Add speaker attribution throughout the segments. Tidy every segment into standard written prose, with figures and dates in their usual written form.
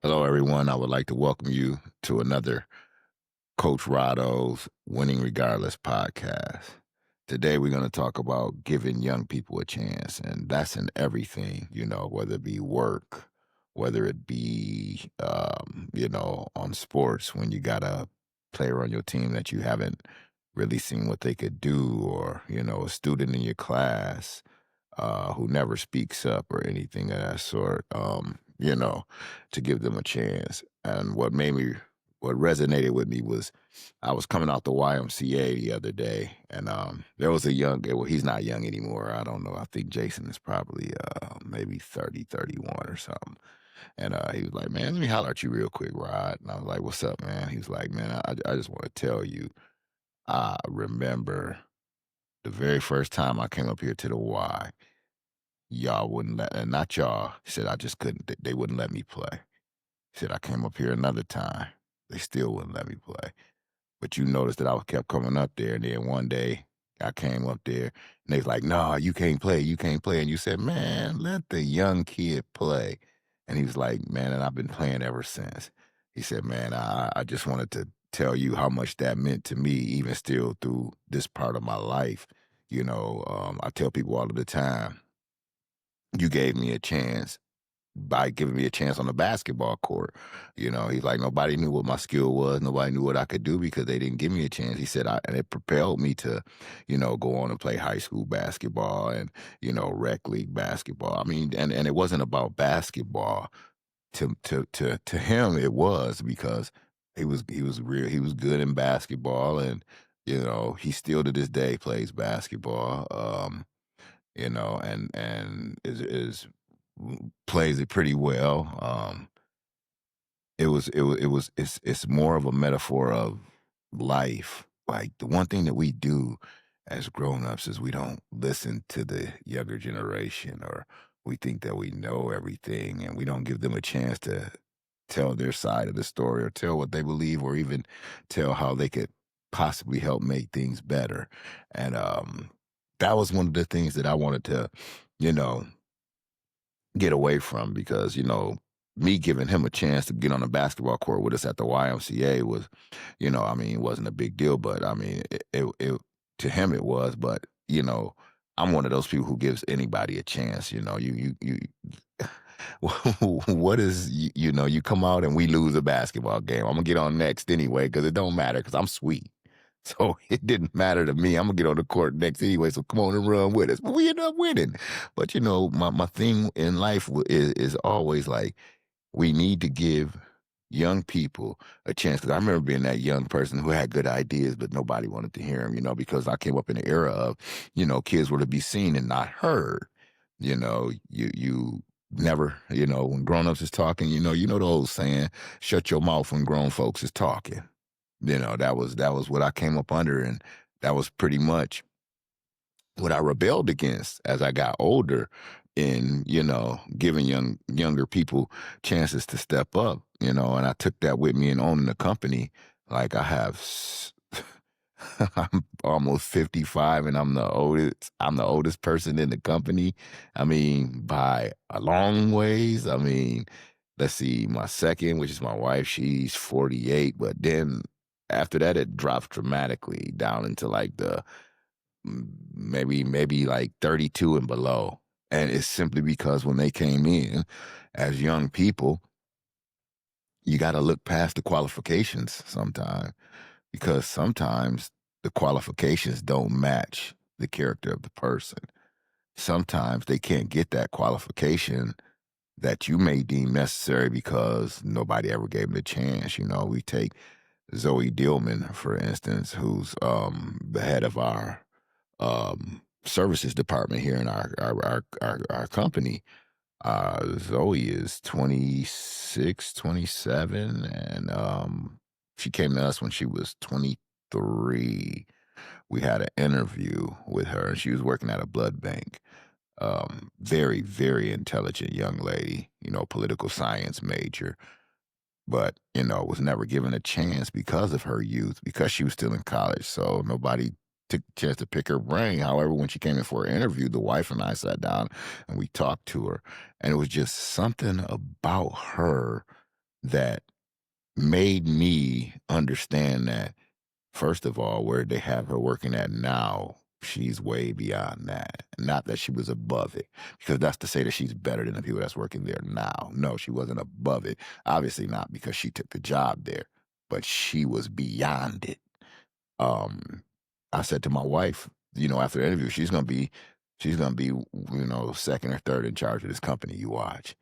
Speaker 1: Hello, everyone. I would like to welcome you to another Coach Rodo's Winning Regardless podcast. Today, we're going to talk about giving young people a chance, and that's in everything, whether it be work, whether it be, on sports when you got a player on your team that you haven't really seen what they could do, or, a student in your class who never speaks up or anything of that sort, to give them a chance. And what resonated with me was I was coming out the YMCA the other day, and there was well, he's not young anymore. I don't know. I think Jason is probably maybe 30, 31 or something. And he was like, man, let me holler at you real quick, Rod. And I was like, what's up, man? He was like, man, I just want to tell you, I remember the very first time I came up here to the Y. Y'all wouldn't let, and not y'all. He said, I just couldn't, they wouldn't let me play. He said, I came up here another time. They still wouldn't let me play. But you noticed that I kept coming up there. And then one day I came up there and they was like, no, you can't play. You can't play. And you said, man, let the young kid play. And he was like, man, and I've been playing ever since. He said, man, I just wanted to tell you how much that meant to me, even still through this part of my life. I tell people all of the time, you gave me a chance by giving me a chance on the basketball court. He's like, nobody knew what my skill was. Nobody knew what I could do because they didn't give me a chance. He said, and it propelled me to, go on and play high school basketball and, rec league basketball. I mean, and it wasn't about basketball to him. It was because he was good in basketball, and, he still to this day plays basketball. And is plays it pretty well. It's more of a metaphor of life. Like the one thing that we do as grown-ups is we don't listen to the younger generation, or we think that we know everything, and we don't give them a chance to tell their side of the story or tell what they believe or even tell how they could possibly help make things better. And that was one of the things that I wanted to, you know, get away from, because, me giving him a chance to get on the basketball court with us at the YMCA was, it wasn't a big deal, but I mean, it to him it was. But, I'm one of those people who gives anybody a chance. What is, you come out and we lose a basketball game. I'm gonna get on next anyway, because it don't matter, because I'm sweet. So it didn't matter to me. I'm gonna get on the court next anyway. So come on and run with us. But we end up winning. But my thing in life is always like, we need to give young people a chance. Because I remember being that young person who had good ideas, but nobody wanted to hear them. Because I came up in the era of, kids were to be seen and not heard. You never, when grown-ups is talking, the old saying, shut your mouth when grown folks is talking. That was what I came up under, and that was pretty much what I rebelled against as I got older in, giving younger people chances to step up, and I took that with me in owning the company. Like I'm almost 55, and I'm the oldest person in the company. I mean, by a long ways. I mean, let's see, my second, which is my wife, she's 48, but then after that, it drops dramatically down into like the maybe like 32 and below. And it's simply because when they came in as young people, you got to look past the qualifications sometimes, because sometimes the qualifications don't match the character of the person. Sometimes they can't get that qualification that you may deem necessary because nobody ever gave them the chance. We take Zoe Dillman, for instance, who's the head of our services department here in our company. Zoe is 26, 27, and she came to us when she was 23. We had an interview with her, and she was working at a blood bank. Very, very intelligent young lady, political science major, but, was never given a chance because of her youth, because she was still in college. So nobody took a chance to pick her brain. However, when she came in for an interview, the wife and I sat down and we talked to her. And it was just something about her that made me understand that, first of all, where they have her working at now, she's way beyond that. Not that she was above it, because that's to say that she's better than the people that's working there now. No, she wasn't above it. Obviously not, because she took the job there, but she was beyond it. Um, I said to my wife, after the interview, she's gonna be, second or third in charge of this company. You watch.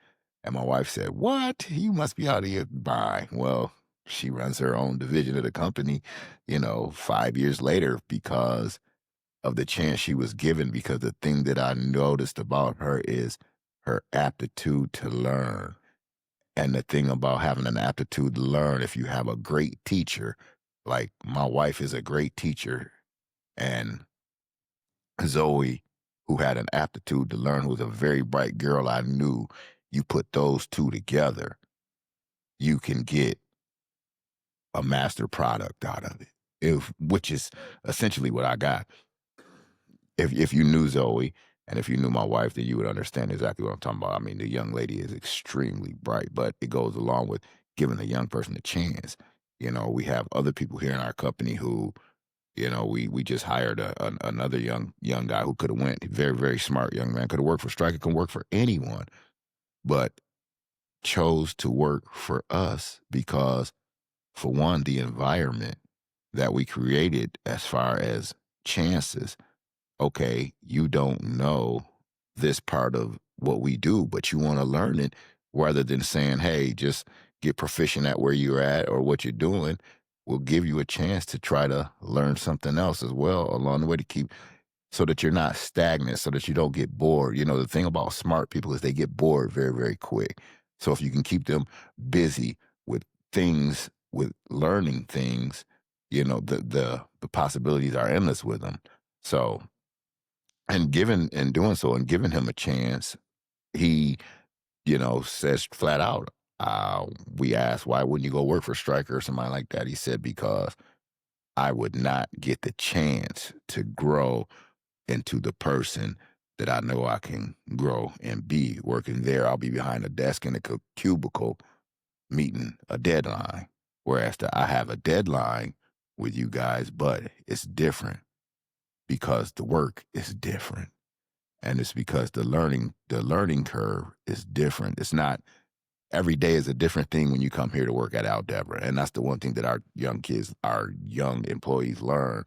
Speaker 1: And my wife said, "What? You must be out of your mind." Well, she runs her own division of the company, 5 years later, because of the chance she was given. Because the thing that I noticed about her is her aptitude to learn. And the thing about having an aptitude to learn, if you have a great teacher, like my wife is a great teacher, and Zoe, who had an aptitude to learn, who was a very bright girl, I knew you put those two together, you can get a master product out of it, which is essentially what I got. If you knew Zoe and if you knew my wife, then you would understand exactly what I'm talking about. I mean, the young lady is extremely bright, but it goes along with giving a young person a chance. We have other people here in our company who, we just hired another young guy who could have went, very very smart young man, could have worked for Stryker, can work for anyone, but chose to work for us because, for one, the environment that we created as far as chances. Okay, you don't know this part of what we do, but you want to learn it, rather than saying, hey, just get proficient at where you're at or what you're doing. We'll give you a chance to try to learn something else as well along the way, to keep, so that you're not stagnant, so that you don't get bored. The thing about smart people is they get bored very, very quick. So if you can keep them busy with things, with learning things, the possibilities are endless with them. So, and doing so and giving him a chance, he, says flat out, we asked, why wouldn't you go work for Stryker or somebody like that? He said, because I would not get the chance to grow into the person that I know I can grow and be. Working there, I'll be behind a desk in a cubicle meeting a deadline. Whereas I have a deadline with you guys, but it's different because the work is different. And it's because the learning curve is different. It's not, every day is a different thing when you come here to work at Aldevra. And that's the one thing that our young kids, our young employees learn.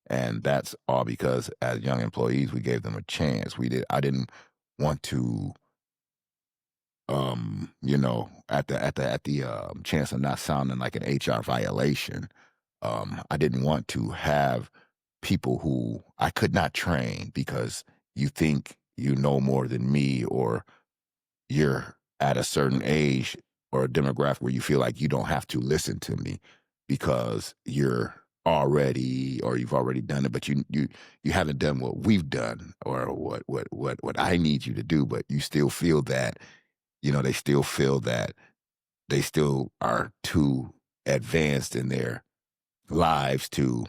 Speaker 1: And that's all because as young employees, we gave them a chance. I didn't want to, at the chance of not sounding like an HR violation, I didn't want to have people who I could not train because you think you know more than me, or you're at a certain age or a demographic where you feel like you don't have to listen to me because you've already done it, but you haven't done what we've done, or what I need you to do, but you still feel that, they still feel that they still are too advanced in their lives to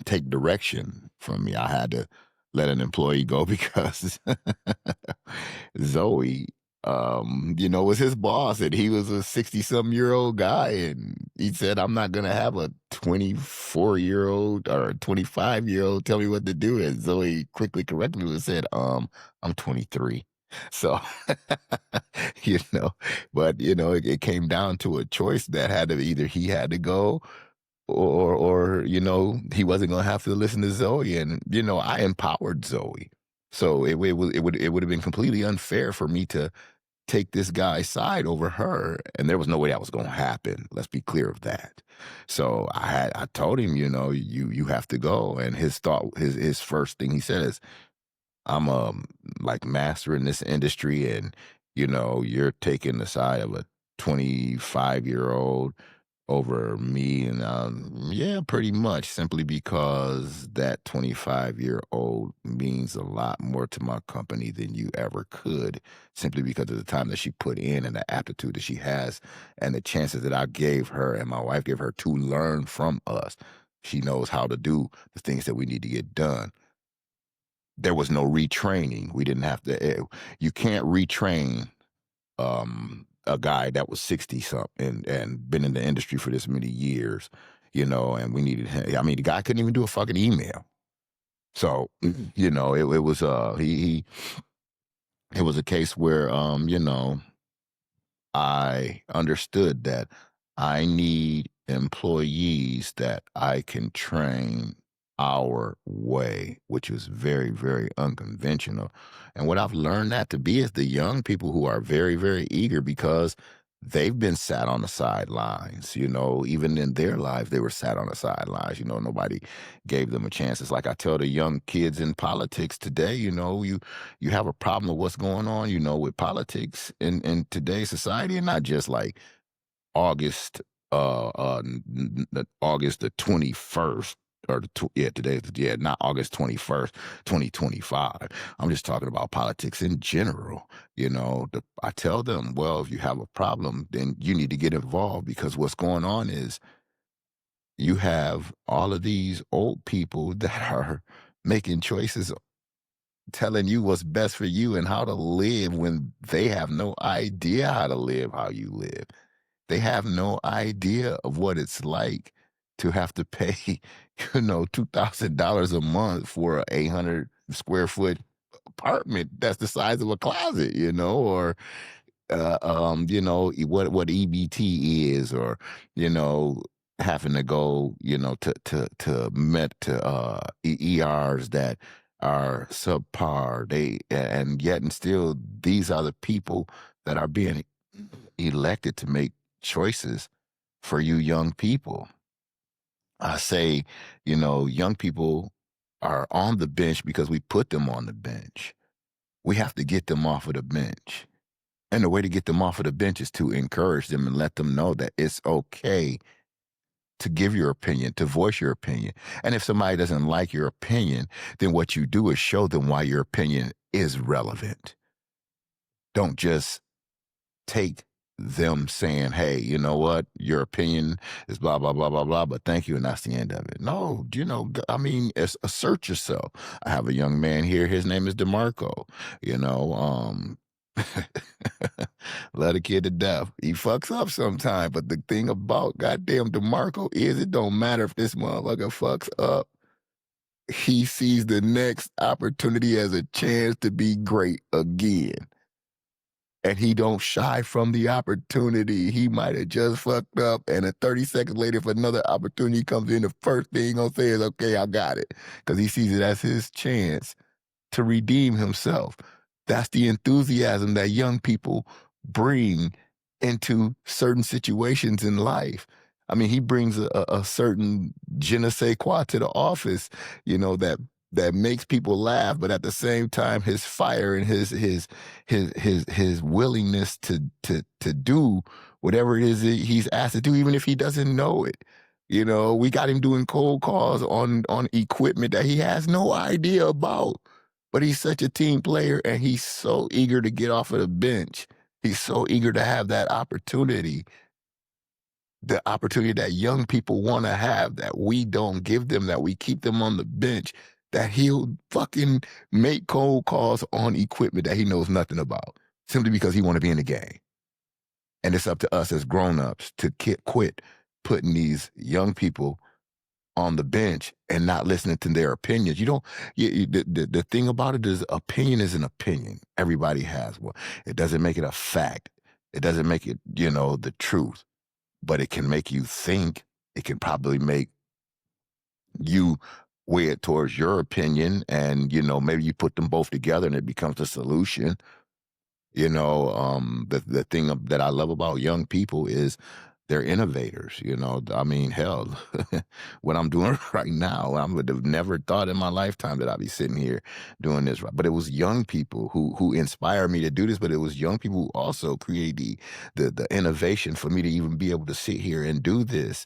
Speaker 1: take direction from me. I had to let an employee go because Zoe, was his boss, and he was a 60-some-year-old guy, and he said, "I'm not gonna have a 24-year-old or a 25-year-old tell me what to do." And Zoe quickly corrected me and said, I'm 23." So, you know, but it came down to a choice that had to, either he had to go, or he wasn't gonna have to listen to Zoe. And I empowered Zoe, so it would have been completely unfair for me to take this guy's side over her, and there was no way that was gonna happen. Let's be clear of that. So I told him, you have to go. And his first thing he said is, I'm like master in this industry, and you're taking the side of a 25-year-old over me. And yeah, pretty much, simply because that 25-year-old means a lot more to my company than you ever could, simply because of the time that she put in and the aptitude that she has and the chances that I gave her and my wife gave her to learn from us. She knows how to do the things that we need to get done. There was no retraining. We didn't have to, you can't retrain a guy that was 60 something and been in the industry for this many years, and we needed him. I mean, the guy couldn't even do a fucking email. So, it was it was a case where I understood that I need employees that I can train our way, which is very, very unconventional. And what I've learned that to be is the young people who are very, very eager because they've been sat on the sidelines, even in their lives, they were sat on the sidelines. Nobody gave them a chance. It's like I tell the young kids in politics today, you have a problem with what's going on, with politics in today's society, and not just like August, August the 21st, or yeah, not August 21st, 2025. I'm just talking about politics in general. I tell them, well, if you have a problem, then you need to get involved because what's going on is you have all of these old people that are making choices, telling you what's best for you and how to live when they have no idea how to live how you live. They have no idea of what it's like to have to pay, $2,000 a month for a 800 square foot apartment that's the size of a closet, or what EBT is, or having to go, ERs that are subpar. And yet and still, these are the people that are being elected to make choices for you young people. I say, young people are on the bench because we put them on the bench. We have to get them off of the bench. And the way to get them off of the bench is to encourage them and let them know that it's okay to give your opinion, to voice your opinion. And if somebody doesn't like your opinion, then what you do is show them why your opinion is relevant. Don't just take them saying, hey, you know what, your opinion is blah, blah, blah, blah, blah, but thank you, and that's the end of it. No, I mean, assert yourself. I have a young man here, his name is DeMarco, love the kid to death. He fucks up sometime, but the thing about goddamn DeMarco is it don't matter if this motherfucker fucks up. He sees the next opportunity as a chance to be great again. And he don't shy from the opportunity. He might have just fucked up, and 30 seconds later, if another opportunity comes in, the first thing he's gonna say is, okay, I got it. Because he sees it as his chance to redeem himself. That's the enthusiasm that young people bring into certain situations in life. I mean, he brings a certain je ne sais quoi to the office, that makes people laugh, but at the same time, his fire and his willingness to do whatever it is that he's asked to do, even if he doesn't know it. We got him doing cold calls on equipment that he has no idea about. But he's such a team player and he's so eager to get off of the bench. He's so eager to have that opportunity, the opportunity that young people want to have, that we don't give them, that we keep them on the bench, that he'll fucking make cold calls on equipment that he knows nothing about simply because he want to be in the game. And it's up to us as grown-ups to quit putting these young people on the bench and not listening to their opinions. The thing about it is opinion is an opinion. Everybody has one. It doesn't make it a fact. It doesn't make it, the truth, but it can make you think. It can probably make you weigh it towards your opinion, and, maybe you put them both together and it becomes a solution. The thing that I love about young people is they're innovators. I mean, hell, what I'm doing right now, I would have never thought in my lifetime that I'd be sitting here doing this. But it was young people who inspired me to do this. But it was young people who also created the innovation for me to even be able to sit here and do this.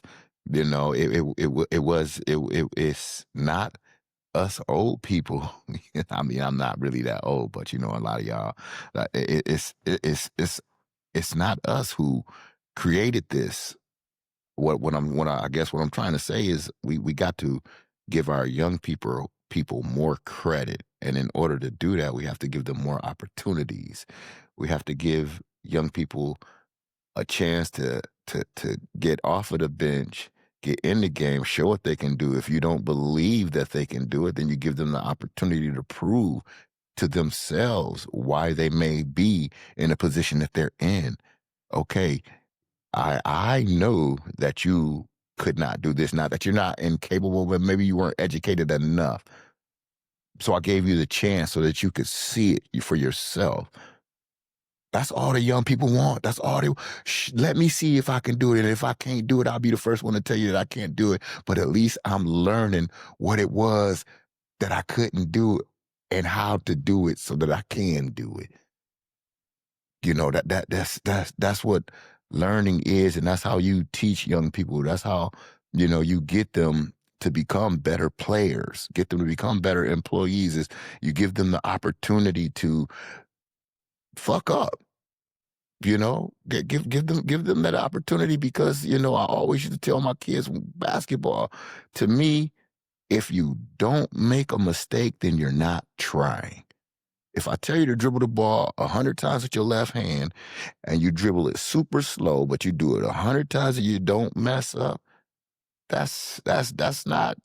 Speaker 1: It's not us old people. I mean, I'm not really that old, but a lot of y'all, it's not us who created this. I guess what I'm trying to say is we got to give our young people more credit, and in order to do that, we have to give them more opportunities. We have to give young people a chance to get off of the bench, get in the game, show what they can do. If you don't believe that they can do it, then you give them the opportunity to prove to themselves why they may be in a position that they're in. Okay, I know that you could not do this, not that you're not incapable, but maybe you weren't educated enough. So I gave you the chance so that you could see it for yourself. That's all the young people want. That's all they let me see if I can do it. And if I can't do it, I'll be the first one to tell you that I can't do it. But at least I'm learning what it was that I couldn't do and how to do it so that I can do it. You know, that's what learning is, and that's how you teach young people. That's how, you get them to become better players, get them to become better employees, is you give them the opportunity to fuck up. Give them that opportunity, because I always used to tell my kids, basketball, to me, if you don't make a mistake, then you're not trying. If I tell you to dribble the ball 100 times with your left hand and you dribble it super slow, but you do it 100 times and you don't mess up, that's not,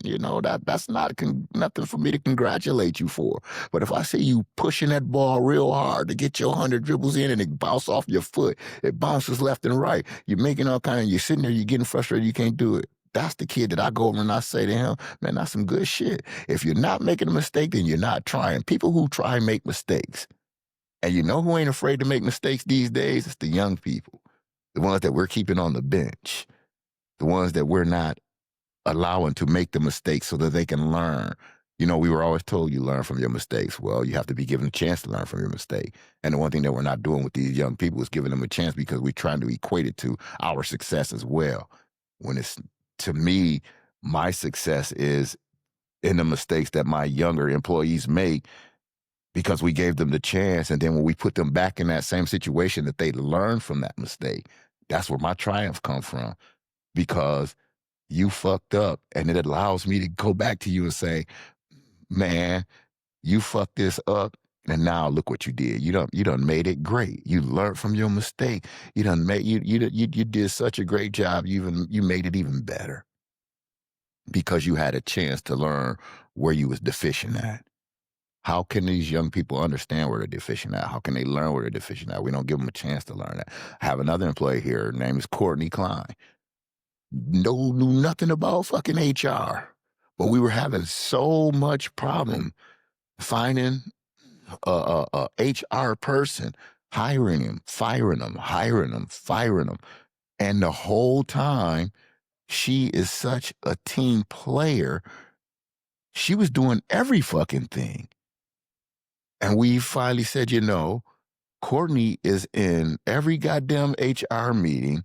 Speaker 1: that's not nothing for me to congratulate you for. But if I see you pushing that ball real hard to get your 100 dribbles in and it bounce off your foot, it bounces left and right, you're making all kind of, you're sitting there, you're getting frustrated, you can't do it. That's the kid that I go over and I say to him, man, that's some good shit. If you're not making a mistake, then you're not trying. People who try make mistakes. And you know who ain't afraid to make mistakes these days? It's the young people. The ones that we're keeping on the bench. The ones that we're not allowing to make the mistakes so that they can learn. We were always told you learn from your mistakes. Well, you have to be given a chance to learn from your mistake. And the one thing that we're not doing with these young people is giving them a chance, because we're trying to equate it to our success as well. When it's, to me, my success is in the mistakes that my younger employees make, because we gave them the chance. And then when we put them back in that same situation, that they learn from that mistake. That's where my triumph comes from, because you fucked up, and it allows me to go back to you and say, man, you fucked this up, and now look what you did. You done made it great. You learned from your mistake. You did such a great job. You made it even better, because you had a chance to learn where you was deficient at. How can these young people understand where they're deficient at? How can they learn where they're deficient at? We don't give them a chance to learn that. I have another employee here. Her name is Courtney Klein. Knew nothing about fucking HR, but we were having so much problem finding a HR person, hiring him, firing him, hiring him, firing him. And the whole time, she is such a team player. She was doing every fucking thing. And we finally said, Courtney is in every goddamn HR meeting.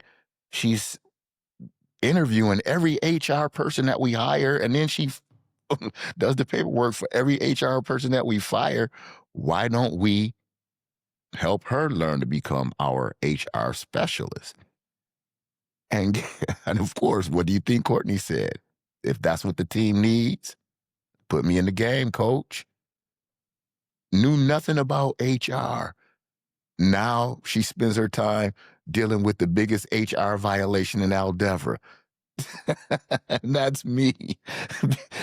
Speaker 1: She's interviewing every HR person that we hire, and then she does the paperwork for every HR person that we fire. Why don't we help her learn to become our HR specialist? And, and of course, what do you think Courtney said? If that's what the team needs, put me in the game, coach. Knew nothing about HR. Now she spends her time dealing with the biggest HR violation in Aldevra. And that's me.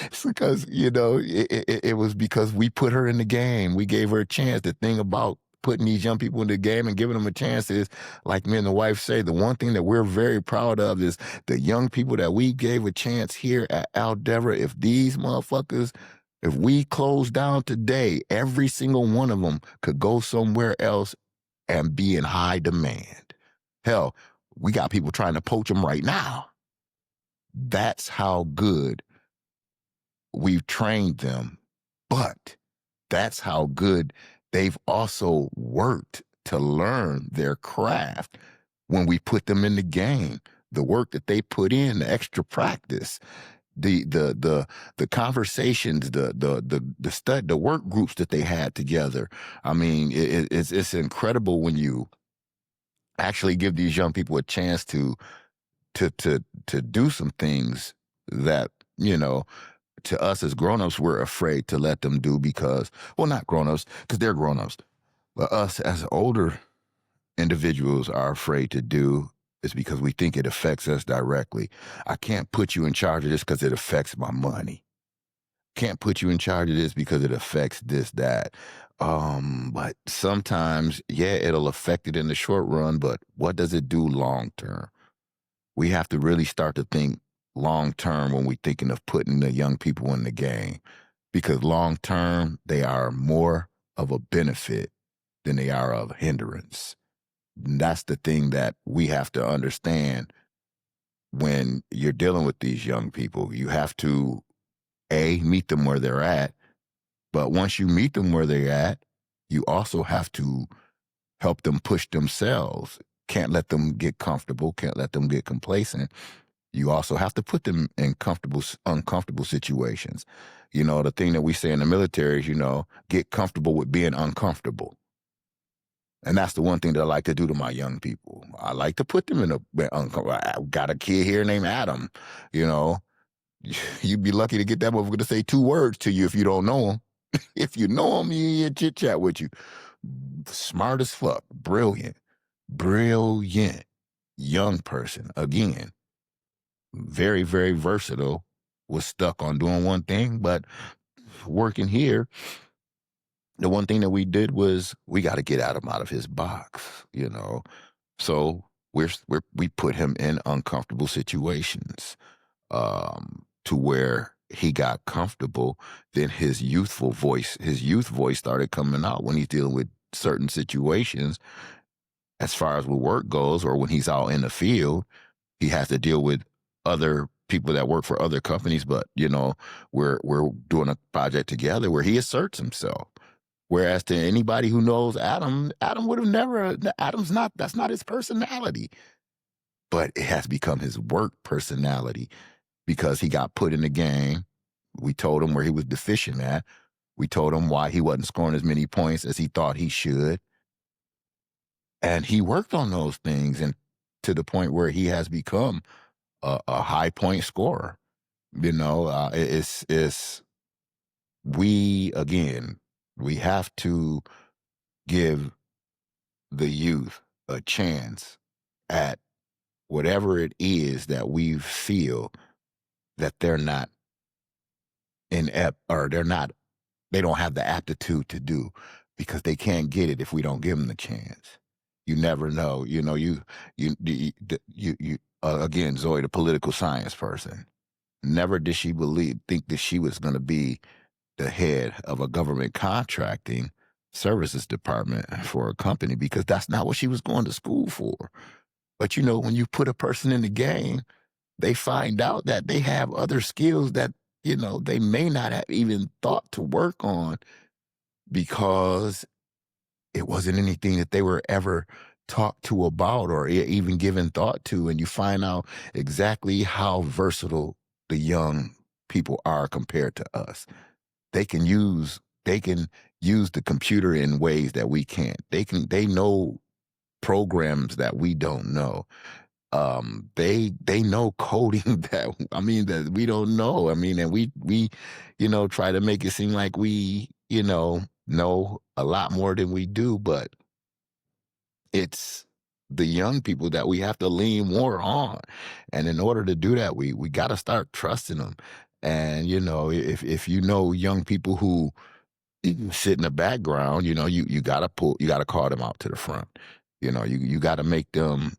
Speaker 1: It's because, it was because we put her in the game. We gave her a chance. The thing about putting these young people in the game and giving them a chance is, like me and the wife say, the one thing that we're very proud of is the young people that we gave a chance here at Aldevra. If these motherfuckers, if we close down today, every single one of them could go somewhere else and be in high demand. Hell, we got people trying to poach them right now. That's how good we've trained them. But that's how good they've also worked to learn their craft when we put them in the game. The work that they put in, the extra practice, the conversations, the work groups that they had together. I mean, it's incredible when you actually give these young people a chance to do some things that, to us as grown-ups, we're afraid to let them do because, well, not grown-ups, because they're grown-ups, but us as older individuals are afraid to do. is because we think it affects us directly. I can't put you in charge of this because it affects my money. Can't put you in charge of this because it affects this, that. But sometimes, yeah, it'll affect it in the short run, but what does it do long term? We have to really start to think long term when we're thinking of putting the young people in the game, because long term, they are more of a benefit than they are of hindrance. And that's the thing that we have to understand when you're dealing with these young people. You have to, A, meet them where they're at. But once you meet them where they're at, you also have to help them push themselves. Can't let them get comfortable, can't let them get complacent. You also have to put them in uncomfortable situations. The thing that we say in the military is, get comfortable with being uncomfortable. And that's the one thing that I like to do to my young people. I like to put them in uncomfortable. I got a kid here named Adam. You know, you'd be lucky to get that motherfucker to say 2 words to you if you don't know him. If you know him, he'll chit chat with you. Smart as fuck, brilliant young person. Again, very, very versatile. Was stuck on doing one thing, but working here, the one thing that we did was we got to get him out of his box. So we put him in uncomfortable situations, to where he got comfortable. Then his youth voice started coming out when he's dealing with certain situations. As far as with work goes, or when he's out in the field, he has to deal with other people that work for other companies. But we're doing a project together where he asserts himself. Whereas to anybody who knows Adam, Adam would have never. That's not his personality. But it has become his work personality because he got put in the game. We told him where he was deficient at. We told him why he wasn't scoring as many points as he thought he should. And he worked on those things, and to the point where he has become a high point scorer. It's we have to give the youth a chance at whatever it is that we feel that they're not inept, or they don't have the aptitude to do, because they can't get it if we don't give them the chance. You never know. Again, Zoe, the political science person, never did she think that she was going to be the head of a government contracting services department for a company, because that's not what she was going to school for. But when you put a person in the game, they find out that they have other skills that, they may not have even thought to work on, because it wasn't anything that they were ever talked to about, or even given thought to. And you find out exactly how versatile the young people are compared to us. They can use the computer in ways that we can't. They know programs that we don't know. They know coding that we don't know. And we try to make it seem like we know a lot more than we do, but it's the young people that we have to lean more on. And in order to do that, we got to start trusting them. And if young people who sit in the background, you got to call them out to the front. You got to make them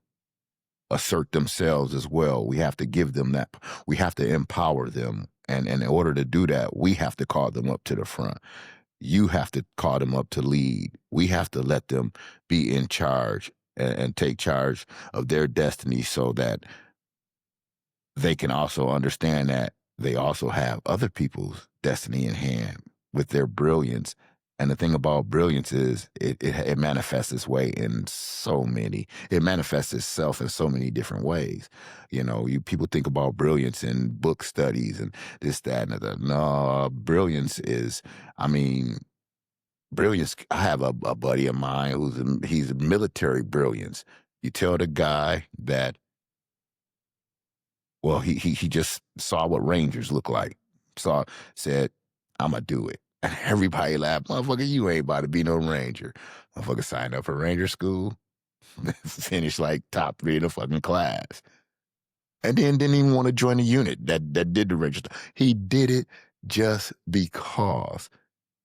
Speaker 1: assert themselves as well. We have to give them that. We have to empower them. And in order to do that, we have to call them up to the front. You have to call them up to lead. We have to let them be in charge and take charge of their destiny, so that they can also understand that they also have other people's destiny in hand with their brilliance. And the thing about brilliance is it manifests its way it manifests itself in so many different ways. People think about brilliance in book studies and this, that, and that. No, brilliance. I have a buddy of mine he's military brilliance. You tell the guy that, well, he just saw what Rangers look like. Said, I'm going to do it. And everybody laughed. Motherfucker, you ain't about to be no Ranger. Motherfucker signed up for Ranger school. finished like top 3 in the fucking class. And then didn't even want to join the unit that did the register. He did it just because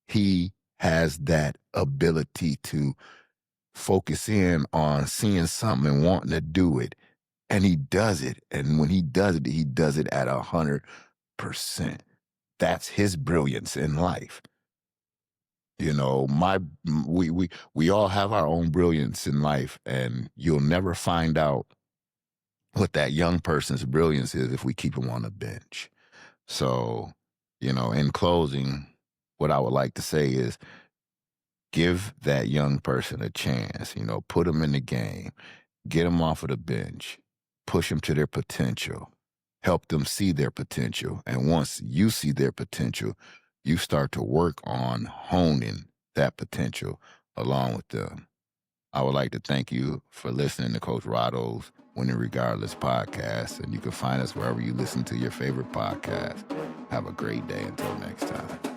Speaker 1: he has that ability to focus in on seeing something and wanting to do it. And he does it. And when he does it at 100%. That's his brilliance in life. You know, we all have our own brilliance in life, and you'll never find out what that young person's brilliance is if we keep them on the bench. So, in closing, what I would like to say is give that young person a chance, put them in the game, get them off of the bench, push them to their potential, help them see their potential. And once you see their potential, you start to work on honing that potential along with them. I would like to thank you for listening to Coach Rodo's Winning Regardless podcast. And you can find us wherever you listen to your favorite podcast. Have a great day until next time.